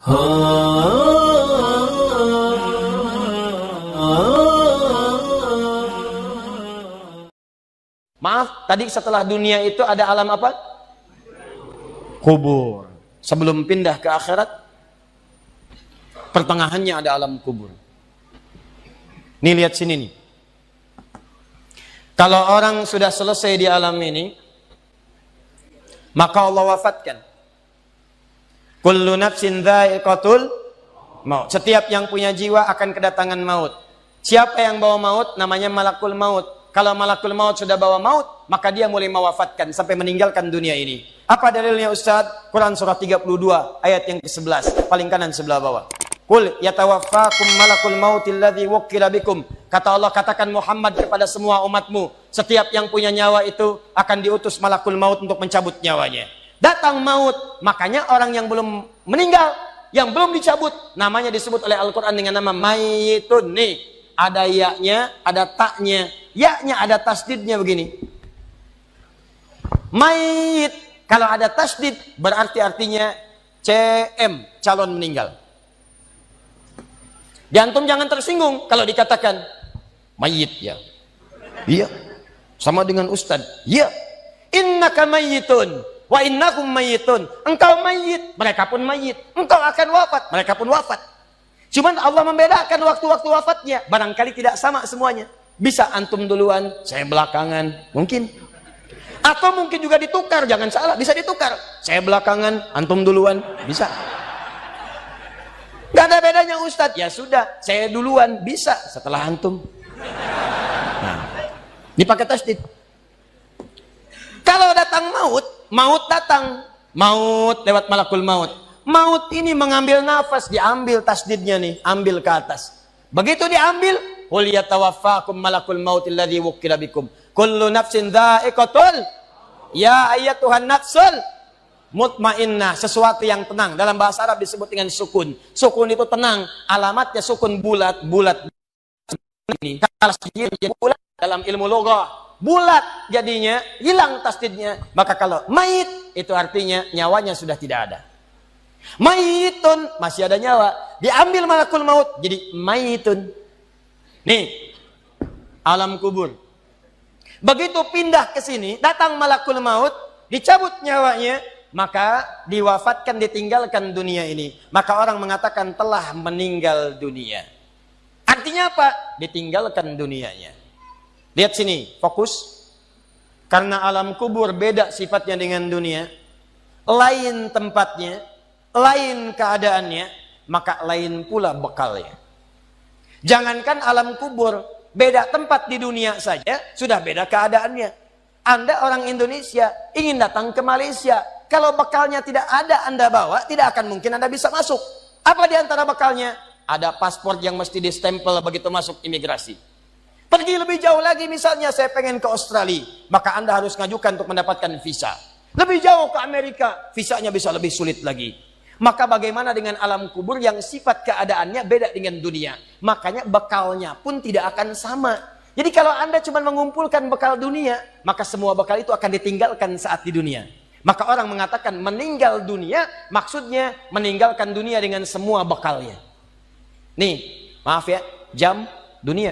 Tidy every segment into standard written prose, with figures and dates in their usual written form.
Maaf, tadi setelah dunia itu ada alam apa? Kubur. Sebelum pindah ke akhirat, pertengahannya ada alam kubur. Nih lihat sini nih. Kalau orang sudah selesai di alam ini, maka Allah wafatkan. Kullu nafsin dha'iqatul maut. Setiap yang punya jiwa akan kedatangan maut. Siapa yang bawa maut? Namanya malakul maut. Kalau malakul maut sudah bawa maut, maka dia mulai mewafatkan sampai meninggalkan dunia ini. Apa dalilnya Ustaz? Quran surah 32 ayat yang ke-11, paling kanan sebelah bawah. Qul yatawaffakum malakul mautil ladzi wukkila bikum. Kata Allah, katakan Muhammad kepada semua umatmu, setiap yang punya nyawa itu akan diutus malakul maut untuk mencabut nyawanya. Datang maut, makanya orang yang belum meninggal, yang belum dicabut, namanya disebut oleh Al-Quran dengan nama mayitun. Nih, ada ya-nya, ada taknya. Ya-nya ada tasdidnya begini. Mayit. Kalau ada tasdid, berarti artinya CM, calon meninggal. Di antum jangan tersinggung kalau dikatakan mayit ya. Iya. Sama dengan Ustaz. Iya. Innaka mayyitun wa innakum mayyitun. Engkau mayit, mereka pun mayit. Engkau akan wafat, mereka pun wafat. Cuman Allah membedakan waktu-waktu wafatnya. Barangkali tidak sama semuanya. Bisa antum duluan, saya belakangan, mungkin. Atau mungkin juga ditukar, jangan salah, bisa ditukar. Saya belakangan, antum duluan, bisa. Gak ada bedanya Ustadz. Ya sudah, saya duluan, bisa setelah antum. Nah, dipakai tasdid. Kalau datang maut, maut datang. Maut lewat malakul maut. Maut ini mengambil nafas, diambil tasdidnya nih, ambil ke atas. Begitu diambil, qul yatawaffakum malakul mautil ladzi wukkila bikum. Kullu nafsin dha'iqatul. Ya ayyatuhan nafsul mutmainnah, sesuatu yang tenang. Dalam bahasa Arab disebut dengan sukun. Sukun itu tenang. Alamatnya sukun bulat. Bulat ini kalau bulat dalam ilmu loghah, bulat jadinya, hilang tasdidnya. Maka kalau mayit itu artinya nyawanya sudah tidak ada. Mayitun masih ada nyawa, diambil malakul maut jadi mayitun. Nih, alam kubur. Begitu pindah ke sini, datang malakul maut, dicabut nyawanya, maka diwafatkan, ditinggalkan dunia ini. Maka orang mengatakan telah meninggal dunia. Artinya apa? Ditinggalkan dunianya. Lihat sini, fokus. Karena alam kubur beda sifatnya dengan dunia, lain tempatnya, lain keadaannya, maka lain pula bekalnya. Jangankan alam kubur, beda tempat di dunia saja sudah beda keadaannya. Anda orang Indonesia ingin datang ke Malaysia, kalau bekalnya tidak ada Anda bawa, tidak akan mungkin Anda bisa masuk. Apa di antara bekalnya? Ada paspor yang mesti distempel begitu masuk imigrasi. Pergi lebih jauh lagi, misalnya saya pengen ke Australia, maka Anda harus ngajukan untuk mendapatkan visa. Lebih jauh ke Amerika, visanya bisa lebih sulit lagi. Maka bagaimana dengan alam kubur yang sifat keadaannya beda dengan dunia? Makanya bekalnya pun tidak akan sama. Jadi kalau Anda cuma mengumpulkan bekal dunia, maka semua bekal itu akan ditinggalkan saat di dunia. Maka orang mengatakan meninggal dunia, maksudnya meninggalkan dunia dengan semua bekalnya. Nih, maaf ya, jam dunia,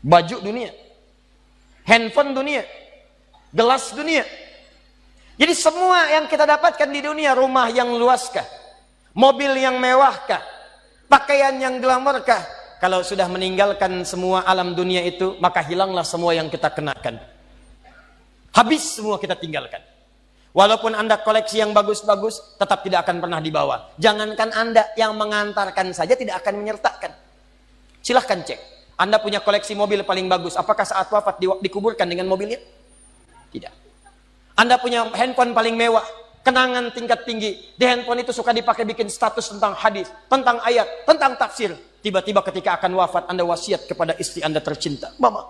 baju dunia, handphone dunia, gelas dunia. Jadi semua yang kita dapatkan di dunia, rumah yang luaskah, mobil yang mewahkah, pakaian yang glamourkah, kalau sudah meninggalkan semua alam dunia itu, maka hilanglah semua yang kita kenakan. Habis semua kita tinggalkan. Walaupun Anda koleksi yang bagus-bagus, tetap tidak akan pernah dibawa. Jangankan Anda, yang mengantarkan saja tidak akan menyertakan. Silahkan cek. Anda punya koleksi mobil paling bagus, apakah saat wafat dikuburkan dengan mobilnya? Tidak. Anda punya handphone paling mewah, kenangan tingkat tinggi. Di handphone itu suka dipakai bikin status tentang hadis, tentang ayat, tentang tafsir. Tiba-tiba ketika akan wafat, Anda wasiat kepada istri Anda tercinta. Mama,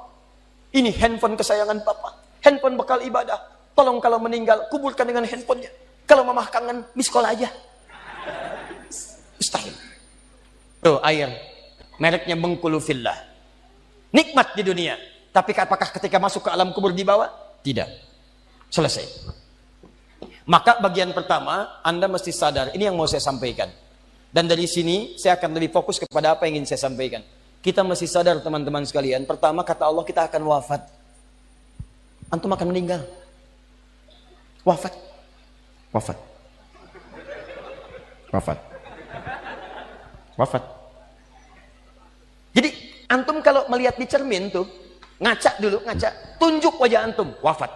ini handphone kesayangan Papa. Handphone bekal ibadah. Tolong kalau meninggal, kuburkan dengan handphonenya. Kalau Mama kangen, miss call aja. Mustahil. Tuh air, mereknya Bengkulu Fillah. Nikmat di dunia. Tapi apakah ketika masuk ke alam kubur dibawa? Tidak. Selesai. Maka bagian pertama, Anda mesti sadar, ini yang mau saya sampaikan. Dan dari sini, saya akan lebih fokus kepada apa yang ingin saya sampaikan. Kita mesti sadar teman-teman sekalian, pertama kata Allah kita akan wafat. Antum akan meninggal. Wafat. Wafat. Wafat. Wafat. Jadi, antum kalau melihat di cermin tuh, ngaca dulu, ngaca. Tunjuk wajah antum, wafat.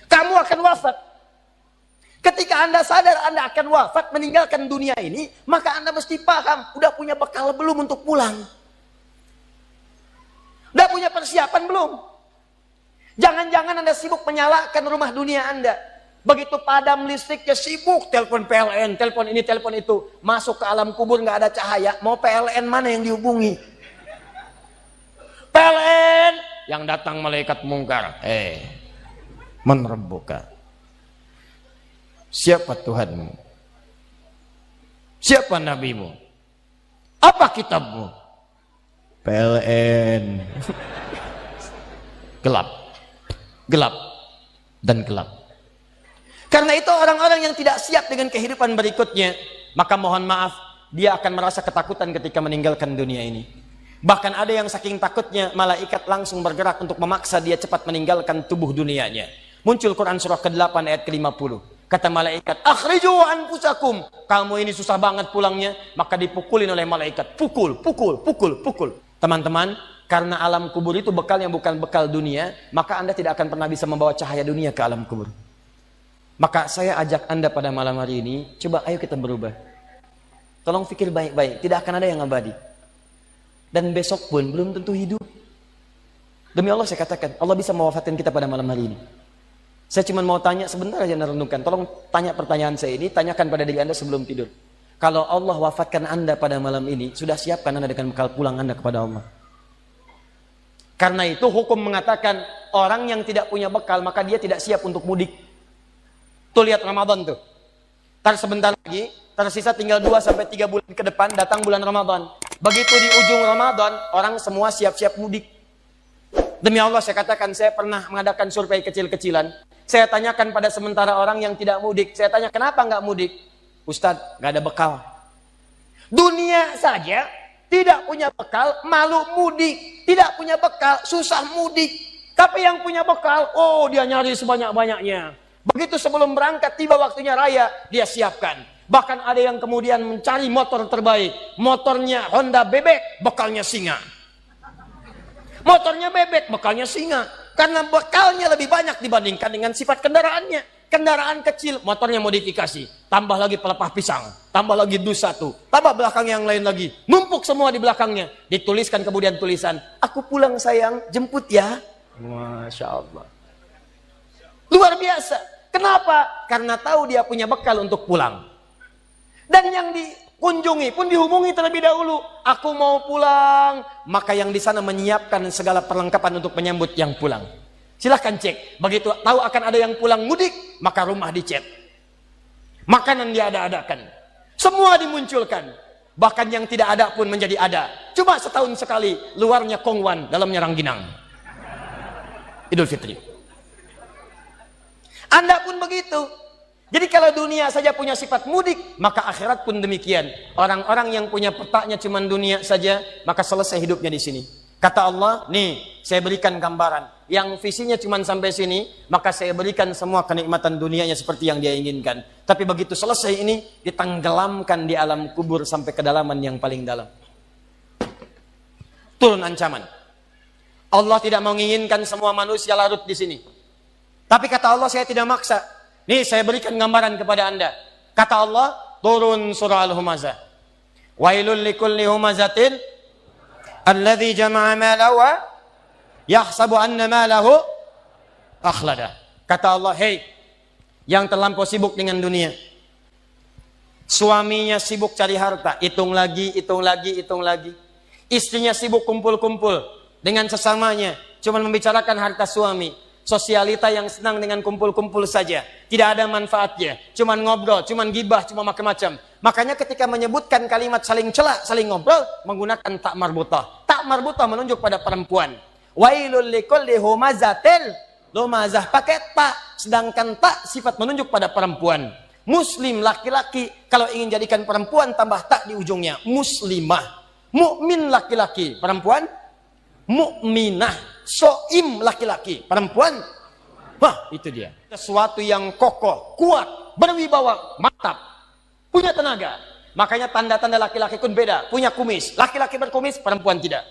Kamu akan wafat. Ketika Anda sadar Anda akan wafat, meninggalkan dunia ini, maka Anda mesti paham, udah punya bekal belum untuk pulang? Udah punya persiapan belum? Jangan-jangan Anda sibuk menyalakan rumah dunia Anda. Begitu padam listriknya sibuk, telepon PLN, telepon ini, telepon itu. Masuk ke alam kubur nggak ada cahaya, mau PLN mana yang dihubungi? PLN, yang datang malaikat mungkar. Menerbuka. Siapa Tuhanmu? Siapa nabimu? Apa kitabmu? PLN. Gelap. Gelap. Dan gelap. Karena itu orang-orang yang tidak siap dengan kehidupan berikutnya, maka mohon maaf, dia akan merasa ketakutan ketika meninggalkan dunia ini. Bahkan ada yang saking takutnya, malaikat langsung bergerak untuk memaksa dia cepat meninggalkan tubuh dunianya. Muncul Quran surah ke-8 ayat ke-50. Kata malaikat, akhriju anfusakum. Kamu ini susah banget pulangnya. Maka dipukulin oleh malaikat. Pukul, pukul, pukul, pukul. Teman-teman, karena alam kubur itu bekal yang bukan bekal dunia, maka Anda tidak akan pernah bisa membawa cahaya dunia ke alam kubur. Maka saya ajak Anda pada malam hari ini, coba ayo kita berubah. Tolong pikir baik-baik, tidak akan ada yang abadi. Dan besok pun belum tentu hidup. Demi Allah saya katakan, Allah bisa mewafatkan kita pada malam hari ini. Saya cuma mau tanya sebentar aja merenungkan. Tolong tanya pertanyaan saya ini, tanyakan pada diri Anda sebelum tidur. Kalau Allah wafatkan Anda pada malam ini, sudah siapkan Anda dengan bekal pulang Anda kepada Allah. Karena itu hukum mengatakan orang yang tidak punya bekal maka dia tidak siap untuk mudik. Tuh lihat Ramadan tuh. Ntar sebentar lagi, tersisa tinggal 2-3 bulan ke depan datang bulan Ramadan. Begitu di ujung Ramadan, orang semua siap-siap mudik. Demi Allah saya katakan, saya pernah mengadakan survei kecil-kecilan. Saya tanyakan pada sementara orang yang tidak mudik. Saya tanya, kenapa nggak mudik? Ustadz, nggak ada bekal. Dunia saja tidak punya bekal, malu mudik. Tidak punya bekal, susah mudik. Tapi yang punya bekal, oh dia nyari sebanyak-banyaknya. Begitu sebelum berangkat, tiba waktunya raya, dia siapkan. Bahkan ada yang kemudian mencari motor terbaik. Motornya Honda bebek, bekalnya singa. Motornya bebek, bekalnya singa. Karena bekalnya lebih banyak dibandingkan dengan sifat kendaraannya. Kendaraan kecil, motornya modifikasi. Tambah lagi pelepah pisang. Tambah lagi dus 1. Tambah belakang yang lain lagi. Numpuk semua di belakangnya. Dituliskan kemudian tulisan, aku pulang sayang, jemput ya. Masya Allah. Luar biasa. Kenapa? Karena tahu dia punya bekal untuk pulang. Dan yang dikunjungi pun dihubungi terlebih dahulu. Aku mau pulang. Maka yang di sana menyiapkan segala perlengkapan untuk menyambut yang pulang. Silahkan cek. Begitu tahu akan ada yang pulang mudik, maka rumah dicet. Makanan diada-adakan. Semua dimunculkan. Bahkan yang tidak ada pun menjadi ada. Cuma setahun sekali. Luarnya kongwan, dalamnya rangginang. Idul Fitri. Anda pun begitu. Jadi kalau dunia saja punya sifat mudik, maka akhirat pun demikian. Orang-orang yang punya petaknya cuma dunia saja, maka selesai hidupnya di sini. Kata Allah, nih saya berikan gambaran. Yang visinya cuma sampai sini, maka saya berikan semua kenikmatan dunianya seperti yang dia inginkan. Tapi begitu selesai ini, ditenggelamkan di alam kubur sampai kedalaman yang paling dalam. Turun ancaman. Allah tidak menginginkan semua manusia larut di sini. Tapi kata Allah, saya tidak maksa. Nih saya berikan gambaran kepada Anda. Kata Allah, turun surah Al-Humazah. Wailul likulli humazatin alladzi jama'a malahu yahsabu anna malahu akhlada. Kata Allah, hei yang terlampau sibuk dengan dunia. Suaminya sibuk cari harta, hitung lagi, hitung lagi, hitung lagi. Istrinya sibuk kumpul-kumpul dengan sesamanya, cuma membicarakan harta suami. Sosialita yang senang dengan kumpul-kumpul saja. Tidak ada manfaatnya. Cuman ngobrol, cuman gibah, cuma macam-macam. Makanya ketika menyebutkan kalimat saling celak, saling ngobrol, menggunakan tak marbutah. Tak marbutah menunjuk pada perempuan. Wailul likulli humazatil Lomazah pakai ta, sedangkan ta sifat menunjuk pada perempuan. Muslim laki-laki, kalau ingin jadikan perempuan tambah ta di ujungnya, muslimah. Mukmin laki-laki, perempuan mukminah. Soim laki-laki, perempuan. Wah, itu dia. Sesuatu yang kokoh, kuat, berwibawa, mantap, punya tenaga. Makanya tanda-tanda laki-laki pun beda. Punya kumis, laki-laki berkumis, perempuan tidak.